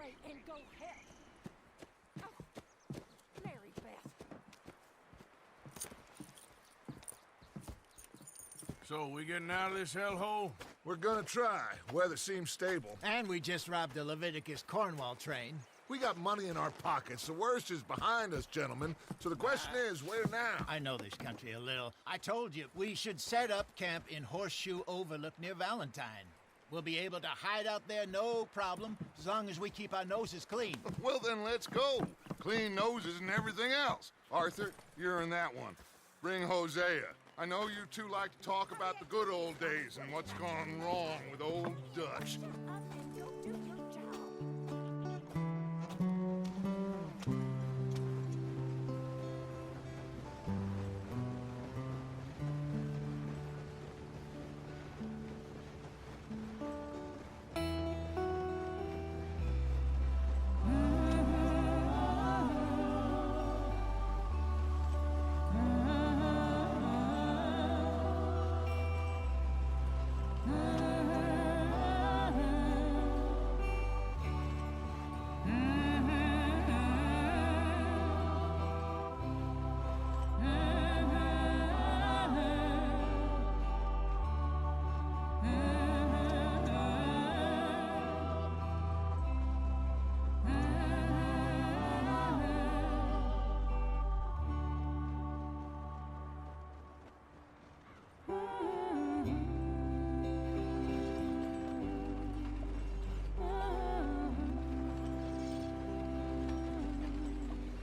away and go help. Oh, Mary Beth. So, we getting out of this hellhole? We're gonna try. Weather seems stable. And we just robbed the Leviticus Cornwall train. We got money in our pockets. The worst is behind us, gentlemen. So the question is, where now? I know this country a little. I told you, we should set up camp in Horseshoe Overlook near Valentine. We'll be able to hide out there, no problem, as long as we keep our noses clean. Well, then let's go. Clean noses and everything else. Arthur, you're in that one. Bring Hosea. I know you two like to talk about the good old days and what's gone wrong with old Dutch. Up and go do your job.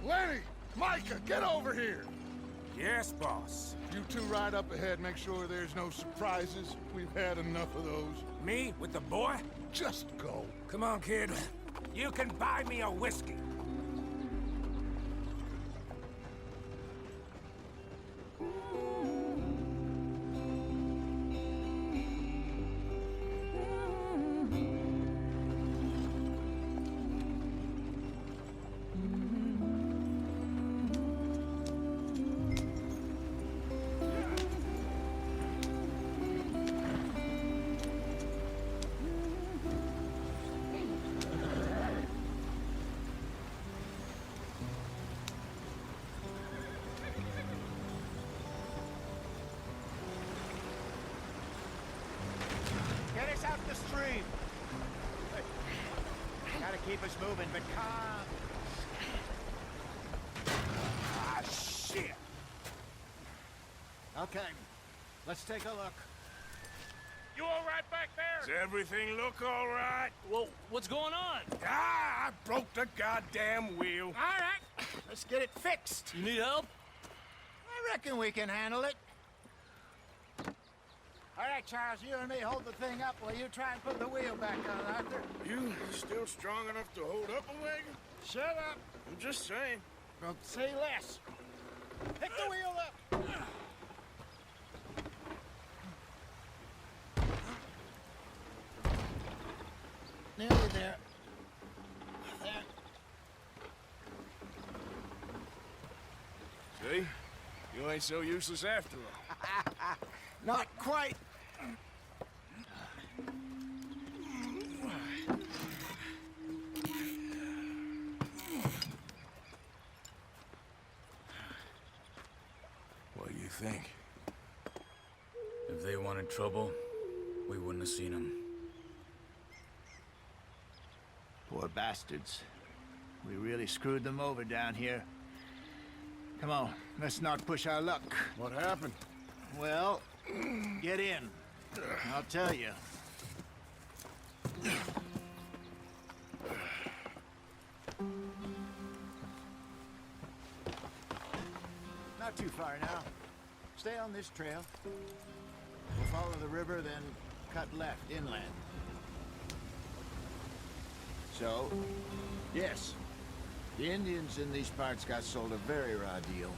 Lenny! Micah, get over here! Yes, boss. You two ride up ahead, make sure there's no surprises. We've had enough of those. Me with the boy? Just go. Come on, kid. You can buy me a whiskey. Get us out the stream. Gotta keep us moving, but calm. Ah, shit! Okay, let's take a look. You all right back there? Does everything look all right? Well, what's going on? Ah, I broke the goddamn wheel. All right, let's get it fixed. You need help? I reckon we can handle it. All right, Charles, you and me hold the thing up while you try and put the wheel back on, Arthur. You still strong enough to hold up a wagon? Shut up. I'm just saying. Well, say less. Pick the wheel up. Nearly there. There. See? You ain't so useless after all. Not quite. What do you think? If they wanted trouble, we wouldn't have seen them. Poor bastards. We really screwed them over down here. Come on, let's not push our luck. What happened? Well, get in. I'll tell you. Not too far now. Stay on this trail. We'll follow the river, then cut left inland. So, yes, the Indians in these parts got sold a very raw deal.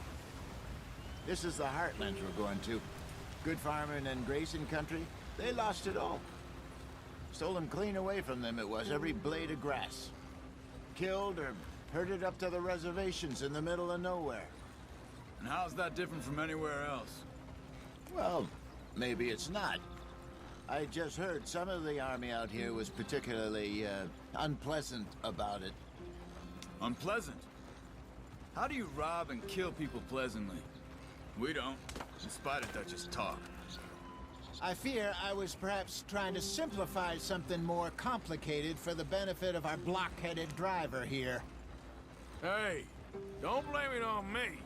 This is the heartlands we're going to. Good farming and grazing country, they lost it all. Stole them clean away from them, it was, every blade of grass. Killed or herded up to the reservations in the middle of nowhere. And how's that different from anywhere else? Well, maybe it's not. I just heard some of the army out here was particularly, unpleasant about it. Unpleasant? How do you rob and kill people pleasantly? We don't, in spite of Dutch's talk. I fear I was perhaps trying to simplify something more complicated for the benefit of our blockheaded driver here. Hey, don't blame it on me.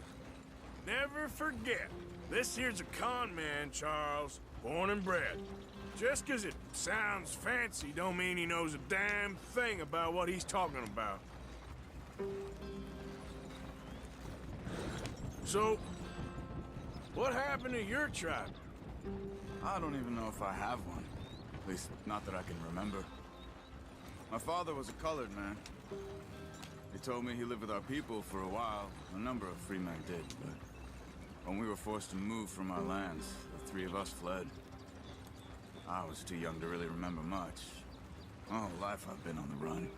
Never forget, this here's a con man, Charles, born and bred. Just 'cause it sounds fancy don't mean he knows a damn thing about what he's talking about. So, what happened to your tribe? I don't even know if I have one. At least, not that I can remember. My father was a colored man. He told me he lived with our people for a while. A number of free men did, but when we were forced to move from our lands, the three of us fled. I was too young to really remember much. My whole life I've been on the run.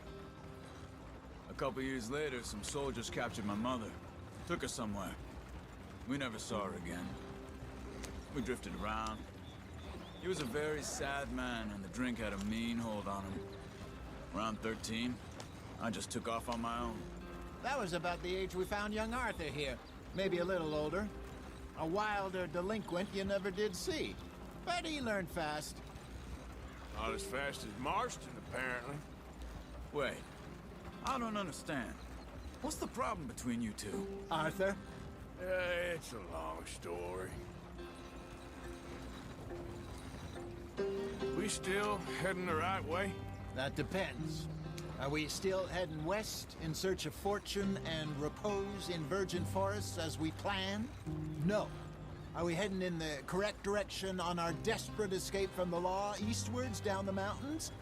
A couple years later, some soldiers captured my mother. Took her somewhere. We never saw her again. We drifted around. He was a very sad man, and the drink had a mean hold on him. Around 13, I just took off on my own. That was about the age we found young Arthur here. Maybe a little older. A wilder delinquent you never did see. But he learned fast. Not as fast as Marston, apparently. Wait, I don't understand. What's the problem between you two? Arthur? It's a long story. We still heading the right way? That depends. Are we still heading west in search of fortune and repose in virgin forests as we planned? No. Are we heading in the correct direction on our desperate escape from the law eastwards down the mountains?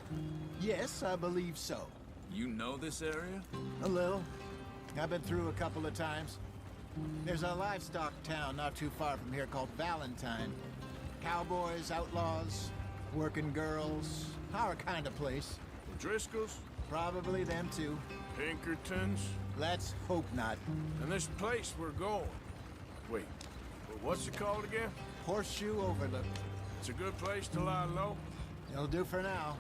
Yes, I believe so. You know this area? A little. I've been through a couple of times. There's a livestock town not too far from here called Valentine. Cowboys, outlaws, working girls, our kind of place. The Driscolls? Probably them too. Pinkertons? Let's hope not. And this place we're going. Wait, what's it called again? Horseshoe Overlook. It's a good place to lie low. It'll do for now.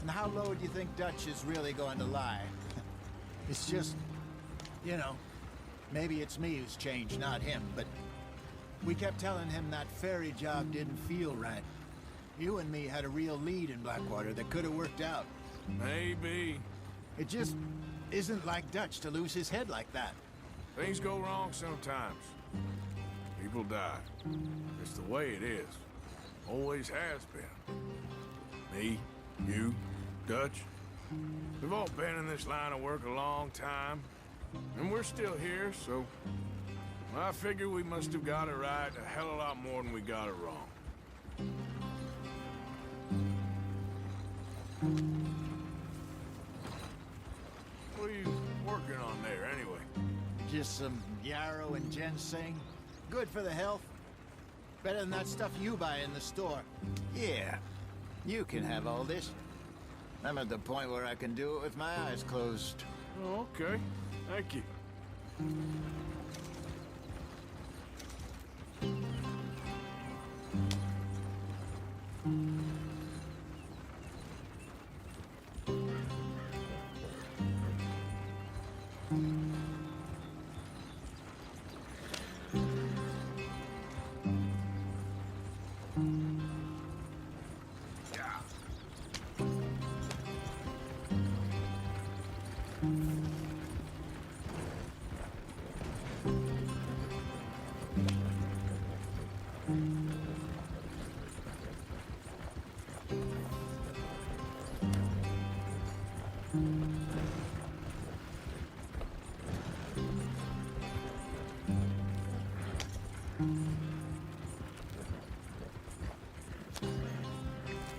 And how low do you think Dutch is really going to lie? It's just, you know, maybe it's me who's changed, not him, but we kept telling him that ferry job didn't feel right. You and me had a real lead in Blackwater that could have worked out. Maybe. It just isn't like Dutch to lose his head like that. Things go wrong sometimes. People die. It's the way it is. Always has been. Me, you, Dutch. We've all been in this line of work a long time. And we're still here, so I figure we must have got it right a hell of a lot more than we got it wrong. What are you working on there, anyway? Just some yarrow and ginseng. Good for the health. Better than that stuff you buy in the store. Yeah, you can have all this. I'm at the point where I can do it with my eyes closed. Oh, okay. Thank you.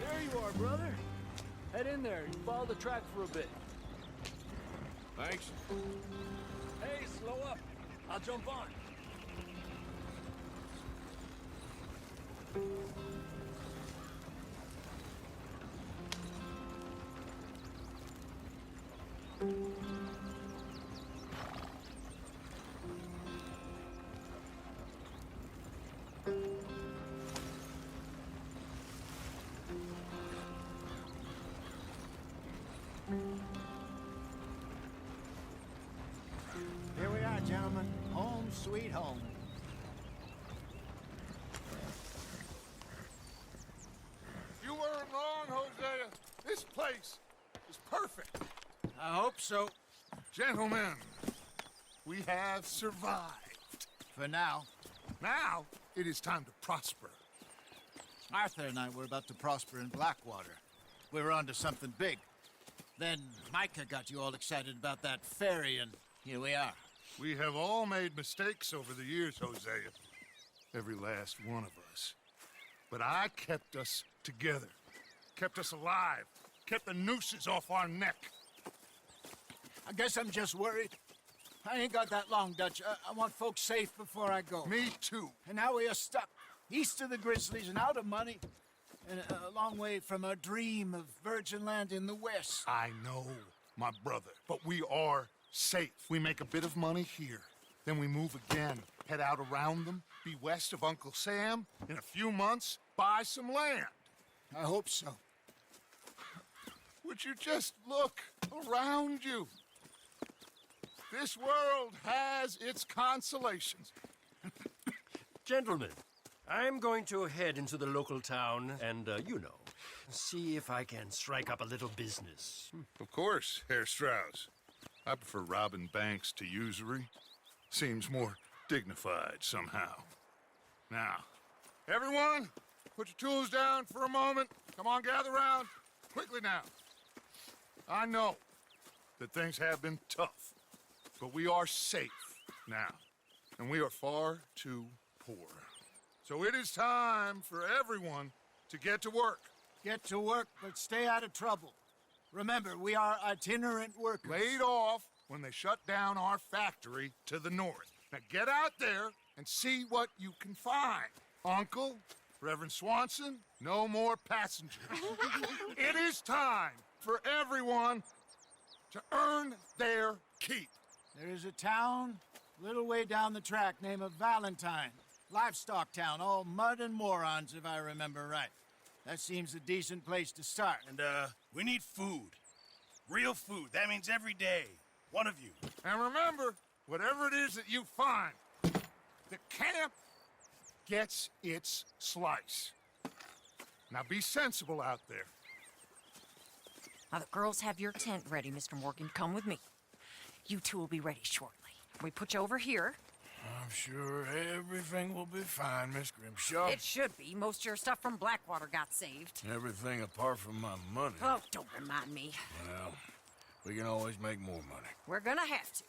There you are, brother. Head in there and follow the track for a bit. Thanks. Hey, slow up. I'll jump on. sweet home. You weren't wrong, Hosea. This place is perfect. I hope so. Gentlemen, we have survived. For now. Now, it is time to prosper. Arthur and I were about to prosper in Blackwater. We were onto something big. Then Micah got you all excited about that ferry, and here we are. We have all made mistakes over the years, Hosea. Every last one of us. But I kept us together. Kept us alive. Kept the nooses off our neck. I guess I'm just worried. I ain't got that long, Dutch. I want folks safe before I go. Me too. And now we are stuck east of the Grizzlies and out of money, and a long way from our dream of virgin land in the west. I know, my brother, but we are safe. We make a bit of money here, then we move again, head out around them, be west of Uncle Sam, in a few months, buy some land. I hope so. Would you just look around you? This world has its consolations. Gentlemen, I'm going to head into the local town and, see if I can strike up a little business. Of course, Herr Strauss. I prefer robbing banks to usury. Seems more dignified somehow. Now, everyone, put your tools down for a moment. Come on, gather round. Quickly now. I know that things have been tough, but we are safe now, and we are far too poor. So it is time for everyone to get to work. Get to work, but stay out of trouble. Remember, we are itinerant workers. Laid off when they shut down our factory to the north. Now get out there and see what you can find. Uncle, Reverend Swanson, no more passengers. It is time for everyone to earn their keep. There is a town a little way down the track named Valentine. Livestock town, all mud and morons, if I remember right. That seems a decent place to start. And, we need food. Real food. That means every day. One of you. And remember, whatever it is that you find, the camp gets its slice. Now be sensible out there. Now, the girls have your tent ready, Mr. Morgan. Come with me. You two will be ready shortly. We put you over here. I'm sure everything will be fine, Miss Grimshaw. It should be. Most of your stuff from Blackwater got saved. Everything apart from my money. Oh, don't remind me. Well, we can always make more money. We're gonna have to.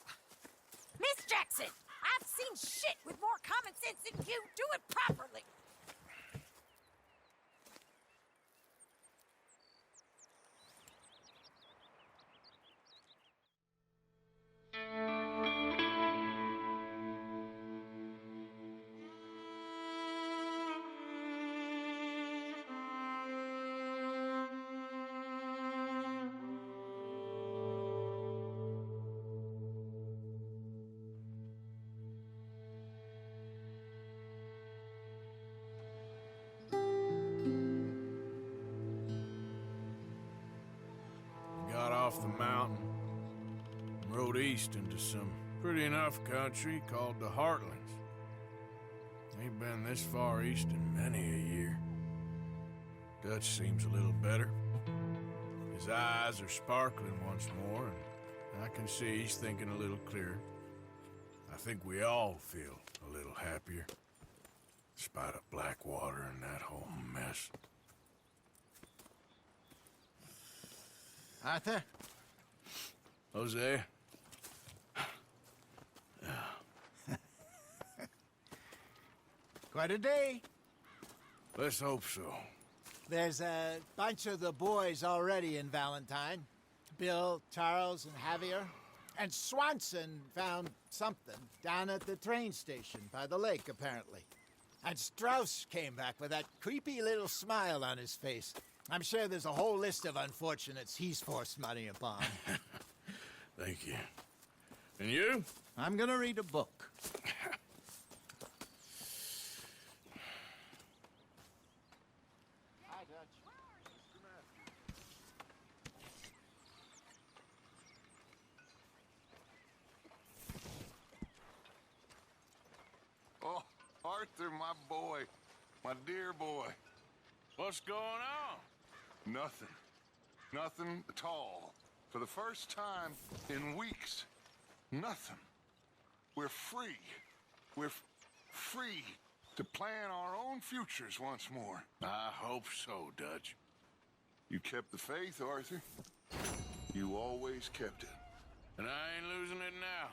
Miss Jackson, I've seen shit with more common sense than you. Do it properly. Got off the mountain and rode east into some pretty enough country called the Heartlands. Ain't been this far east in many a year. Dutch seems a little better. His eyes are sparkling once more, and I can see he's thinking a little clearer. I think we all feel a little happier, despite of Blackwater and that whole mess. Arthur? Jose? Quite a day. Let's hope so. There's a bunch of the boys already in Valentine. Bill, Charles, and Javier. And Swanson found something down at the train station by the lake, apparently. And Strauss came back with that creepy little smile on his face. I'm sure there's a whole list of unfortunates he's forced money upon. Thank you. And you? I'm gonna read a book. Hi, Dutch. Arthur, my boy. My dear boy. What's going on? Nothing. Nothing at all. For the first time in weeks. Nothing. We're free. We're free to plan our own futures once more. I hope so, Dutch. You kept the faith, Arthur. You always kept it. And I ain't losing it now.